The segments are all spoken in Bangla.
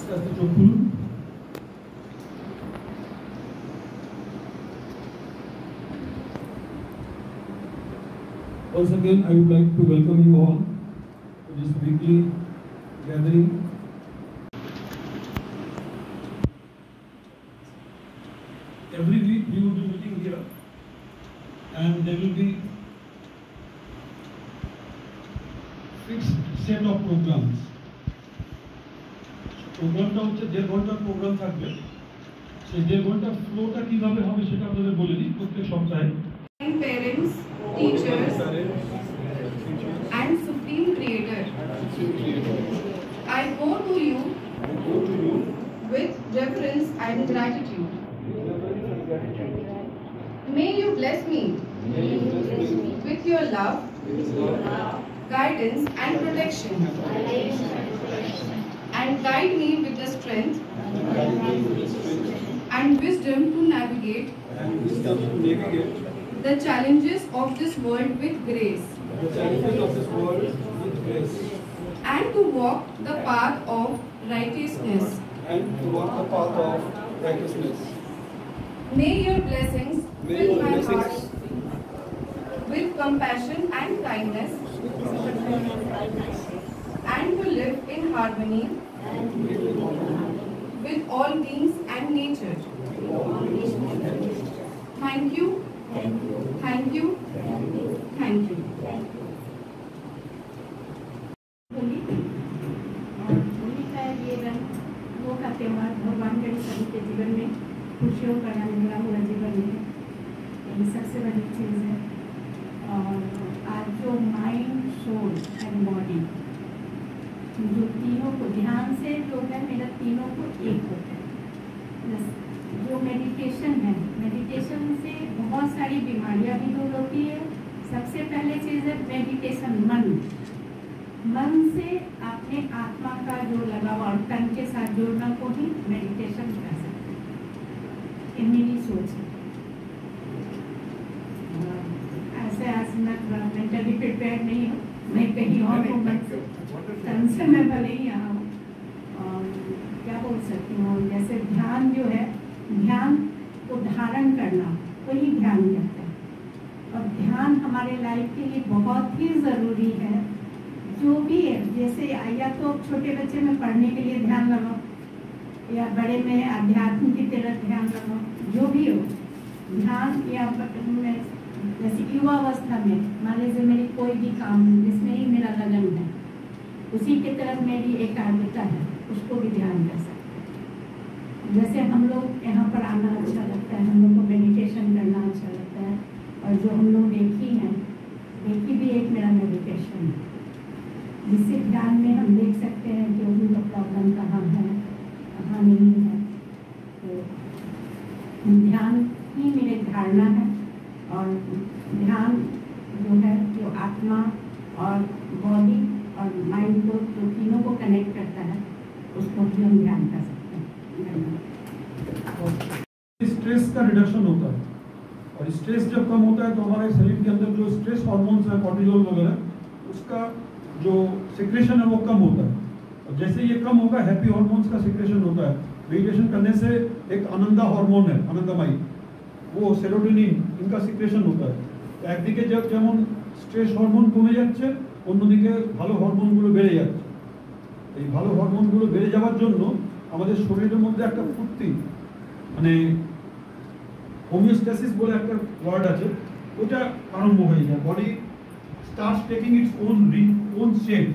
Once again, I would like to welcome you all to this weekly gathering. Every week we will be meeting here, and there will be fixed set of programs. প্রোগ্রামটা হচ্ছে 1.5 ঘন্টার প্রোগ্রাম থাকবে। সেই 1.5 ঘন্টার ফ্লোটা কিভাবে হবে সেটা আপনাদের বলে দিই প্রত্যেক সপ্তাহে। Parents, teachers, and Supreme Creator, I go to you with reverence and gratitude. May you bless me with your love, guidance and protection, and guide me with the strength and wisdom to navigate the challenges of this world with grace, and to walk the path of righteousness. May your blessings fill my heart with compassion and kindness, and to live in harmony with all beings and nature. Thank you. Thank you. Thank you. Holi का ये रंगों का त्योहार भगवान गणेश सभी के जीवन में खुशियों का रंग भरा हुआ जीवन में ये सबसे बड़ी चीज़ है। और आज जो माइंड, सोल एंड बॉडी जो तीनों को ध्यान से जो है मेरा तीनों को एक होता है। जो मेडिटेशन है, मेडिटेशन से बहुत सारी बीमारियां भी दूर होती है। सबसे पहले चीज़ है मेडिटेशन, मन से अपने आत्मा का जो लगाव और तन के साथ जोड़ना को ही मेडिटेशन कर सकते हैं। ये मेरी सोच है। ऐसे आज मैं मेंटली प्रिपेयर नहीं हूँ, मैं कहीं और हूँ, तन से मैं भले ही यहाँ हूँ। और क्या बोल सकती हूँ, जैसे ध्यान जो है, ध्यान को धारण करना वही ध्यान कहते हैं। और ध्यान हमारे लाइफ के लिए बहुत ही ज़रूरी है। जो भी है, जैसे या तो छोटे बच्चे में पढ़ने के लिए ध्यान लगाओ, या बड़े में अध्यात्म की तरफ ध्यान लगाओ, जो भी हो ध्यान। या जैसे युवावस्था में मान लीजिए मेरी कोई भी काम जिसमें ही मेरा लगन है, उसी की तरफ मेरी एकाग्रता है, उसको भी ध्यान कर सकते हैं। जैसे हम लोग यहाँ पर आना अच्छा लगता है, हम लोग को मेडिटेशन करना अच्छा लगता है। और जो हम लोग देखी भी एक मेरा मेडिटेशन है, जिससे ध्यान में हम देख सकते हैं कि उनका प्रॉब्लम कहाँ है, कहाँ नहीं है। तो ध्यान ही मेरी धारणा है। और ध्यान जो है, जो आत्मा और बॉडी और माइंड को, जो तीनों को कनेक्ट करता है, उसको भी हम ध्यान कर सकते हैं। स्ट्रेस का रिडक्शन होता है, और स्ट्रेस जब कम होता है तो हमारे शरीर के अंदर जो स्ट्रेस हार्मोन्स है, कॉर्टिजोल वगैरह, उसका जो सिक्रेशन है वो कम होता है। और जैसे ये कम होगा, हैप्पी हार्मोन्स का सिक्रेशन होता है। मेडिटेशन करने से एक आनंदा हार्मोन है, आनंदमयी, वो सेरोटोनिन, इनका सिक्रेशन होता है। একদিকে যেমন স্ট্রেস হরমোন কমে যাচ্ছে, অন্যদিকে ভালো হরমোনগুলো বেড়ে যাচ্ছে। এই ভালো হরমোনগুলো বেড়ে যাওয়ার জন্য আমাদের শরীরের মধ্যে একটা ফুর্তি, মানে হোমিওস্ট্যাসিস বলে একটা ওয়ার্ড আছে, ওটা আরম্ভ হয়ে যায়। Body starts taking its own shape.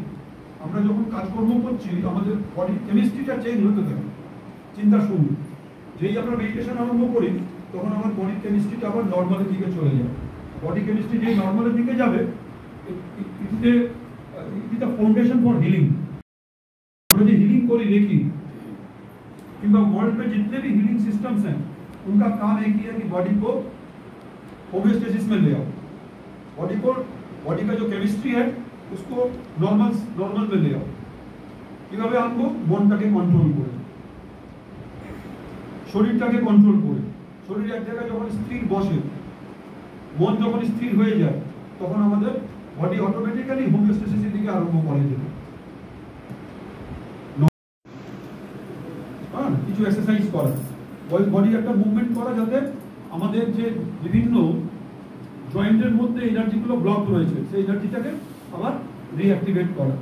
আমরা যখন কাজকর্ম করছি, আমাদের বডি কেমিস্ট্রিটা চেঞ্জ হতে থাকে। চিন্তা শুরু, যেই আমরা মেডিটেশন আরম্ভ করি, তখন আমার বডি কেমিস্ট্রিটা আবার নর্মালের দিকে চলে যায়। বডি কেমিস্ট্রি যেই নর্মালের দিকে যাবে, it is the foundation for healing. আমরা যে हीलिंग করি দেখি, किंवा वर्ल्ड में जितने भी हीलिंग सिस्टम्स हैं, उनका काम एक ही है कि बॉडी को होमियोस्टेसिस में ले आओ। बॉडी का जो केमिस्ट्री है उसको नॉर्मल में ले आओ। কিভাবে আনবো? মনটাকে কন্ট্রোল করে, শরীরটাকে কন্ট্রোল করে। শরীর এক জায়গায় যখন স্থির বসে, মন যখন স্থির হয়ে যায়, তখন আমাদের বডি অটোমেটিক্যালি হোমিওস্টেসিসের দিকে আরম্ভ করে যেতে। কিছু এক্সারসাইজ করা, বডির একটা মুভমেন্ট করা, যাতে আমাদের যে বিভিন্ন জয়েন্টের মধ্যে এনার্জিগুলো ব্লক রয়েছে সেই এনার্জিটাকে আবার রিঅ্যাক্টিভেট করা,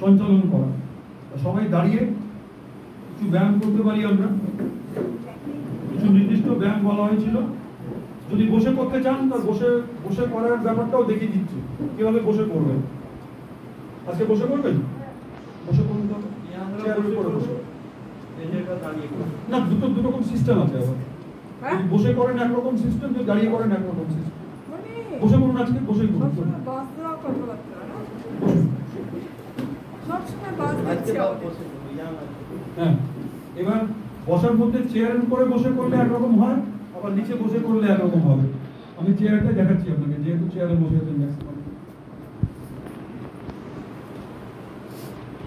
সঞ্চালন করা। সবাই দাঁড়িয়ে কিছু ব্যায়াম করতে পারি আমরা, কিছু নির্দিষ্ট ব্যায়াম বলা হয়েছিল। যদি বসে করতে চান তার বসে বসে করার ব্যাপারটাও দেখিয়ে দিচ্ছি কিভাবে বসে করবেন। আজকে বসে করবেন, বসে করুন তো, চেয়ারের উপরে বসে। না, দুটো রকম সিস্টেম আছে আবার। যদি বসে করেন একরকম সিস্টেম, যদি দাঁড়িয়ে করেন একরকম সিস্টেম। বসে করুন, আজকে বসে করুন। হ্যাঁ, এবার বসার মধ্যে চেয়ারের উপরে বসে করলে একরকম হয়, আবার নিচে বসে করলে একরকম হবে। আমি চেয়ারটা দেখাচ্ছি আপনাকে, যেহেতু চেয়ারে বসে আছেন ম্যাক্সিমাম।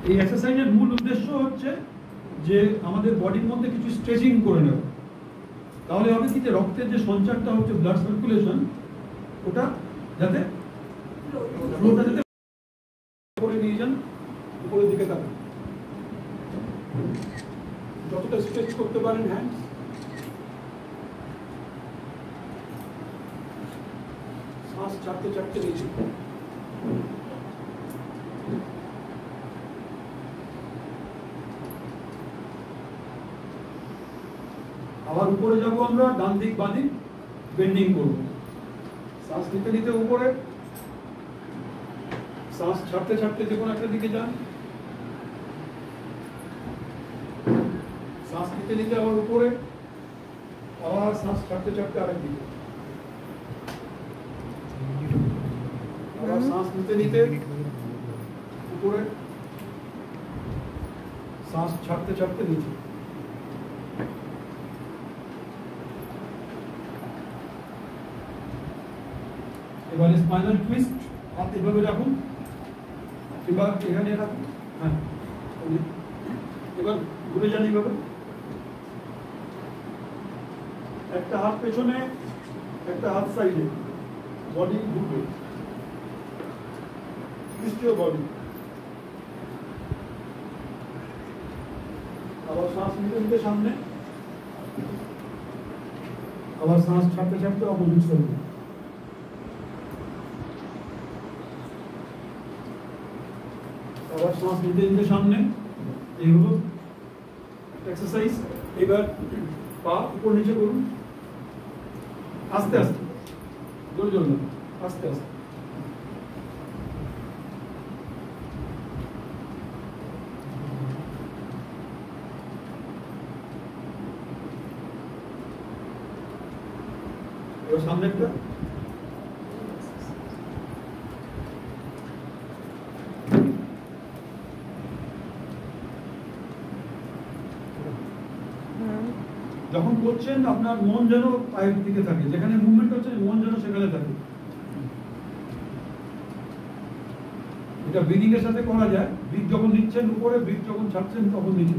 এই এক্সারসাইজের মূল উদ্দেশ্য হচ্ছে যে আমাদের বডির মধ্যে কিছু স্ট্রেচিং করে নেব। তাহলে হবে কি, যে রক্তের যে সঞ্চারটা হচ্ছে, ব্লাড সার্কুলেশন, ওটা যাতে ফ্লোটা যাতে করে নিয়ে যান, উপরের দিকে তাকান। যতটা স্ট্রেচ করতে পারেন হ্যান্ড, শ্বাস ছাড়তে ছাড়তে নিচে। আবার উপরে যাব আমরা, ডান দিক বাঁ দিক বেন্ডিং করব। শ্বাস নিতে নিতে উপরে, শ্বাস ছাড়তে ছাড়তে যে কোনো একটা দিকে যান। শ্বাস নিতে নিতে আবার উপরে, আবার শ্বাস ছাড়তে ছাড়তে আরেক দিকে। আবার শ্বাস নিতে নিতে উপরে, শ্বাস ছাড়তে ছাড়তে নিচে। এবারে স্পাইনাল টুইস্ট, হাত এভাবে রাখুন, এবার এখানে রাখুন। হ্যাঁ, এবার ঘুরে যান এইভাবে, একটা হাত পেছনে, একটা হাত সাইডে, বডি ঘুরবে, টুইস্ট বডি। আবার শ্বাস নিতে নিতে সামনে, আবার শ্বাস ছাড়তে ছাড়তে অপোজিট সাইডে। আবার শ্বাস নিতে নিতে সামনে। এই হলো এক্সারসাইজ। এবার পা উপর নিচে করুন, আস্তে আস্তে, জোরে জোরে না, আস্তে আস্তে। এবার সামনে একটা, যখন করছেন আপনার মন যেন পায়ের দিকে থাকে, যেখানে মুভমেন্ট হচ্ছে মন যেন সেখানে থাকে। এটা ব্রিদিং এর সাথে করা যায়। ব্রিথ যখন নিচ্ছেন উপরে, ব্রিথ যখন ছাড়ছেন তখন নিচে।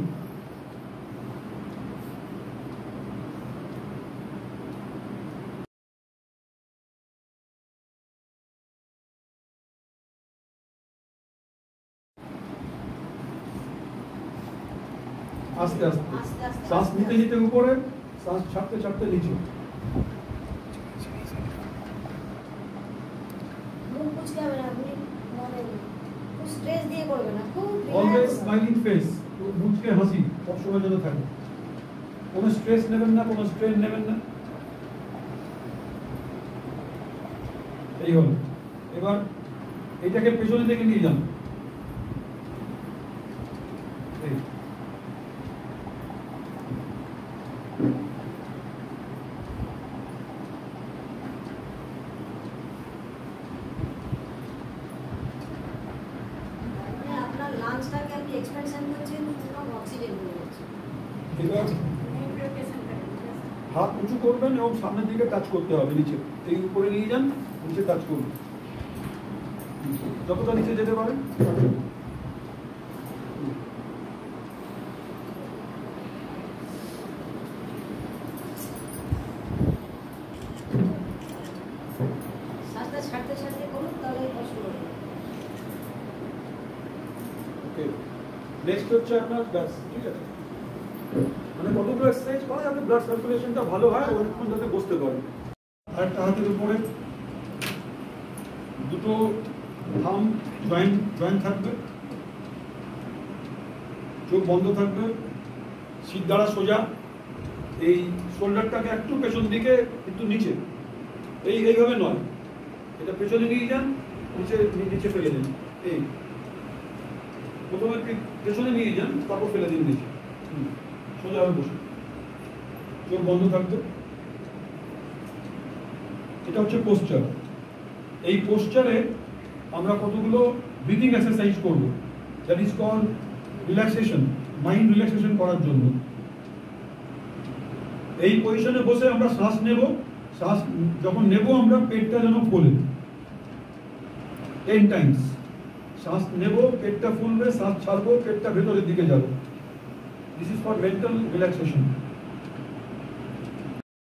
আস্তে আস্তে, শ্বাস নিতে নিতে উপরে, শ্বাস ছাড়তে ছাড়তে নিচে। অলওয়েজ স্মাইলিং ফেস, মুখে হাসি সবসময় যেন থাকে। কোনো স্ট্রেস নেবেন না, কোনো স্ট্রেন নেবেন না। এই হল। এবার এটাকে পেছনে থেকে নিয়ে যান। হাত উঁচু করবেন এবং সামনের দিকে টাচ করতে হবে, নিচে এই উপরে নিয়ে যান, নিচে টাচ করুন, যতটা নিচে যেতে পারেন। নেক্সট হচ্ছে আপনার ব্যাস, ঠিক আছে। মানে কতগুলো এক্সারসাইজ করা যাতে ব্লাড সার্কুলেশনটা ভালো হয়, অনেকক্ষণ যাতে বসতে পারে। আরেকটা হাতের উপরে দুটো থাম জয়েন্ট থাকবে, চোখ বন্ধ থাকবে, শীত দ্বারা সোজা, এই শোল্ডারটাকে একটু পেছন দিকে একটু নিচে, এইভাবে নয়, এটা পেছনে নিয়ে যান, নিচে ফেলে দিন। এই প্রথমে পেছনে নিয়ে যান, তারপর ফেলে দিন নিচে, সোজাভাবে বসে, চোখ বন্ধ থাকবে। এটা হচ্ছে পোস্টার। এই পোস্টারে আমরা কতগুলো ব্রিদিং এক্সারসাইজ করব, that is called relaxation, mind relaxation করার জন্য। এই পজিশনে বসে আমরা শ্বাস নেব, শ্বাস যখন নেব আমরা পেটটা যেন ফোলে 10 টাইমস। শ্বাস নেব, পেটটা ফুলবে, শ্বাস ছাড়বো, পেটটা ভেতরের দিকে যাবে। This is for mental relaxation.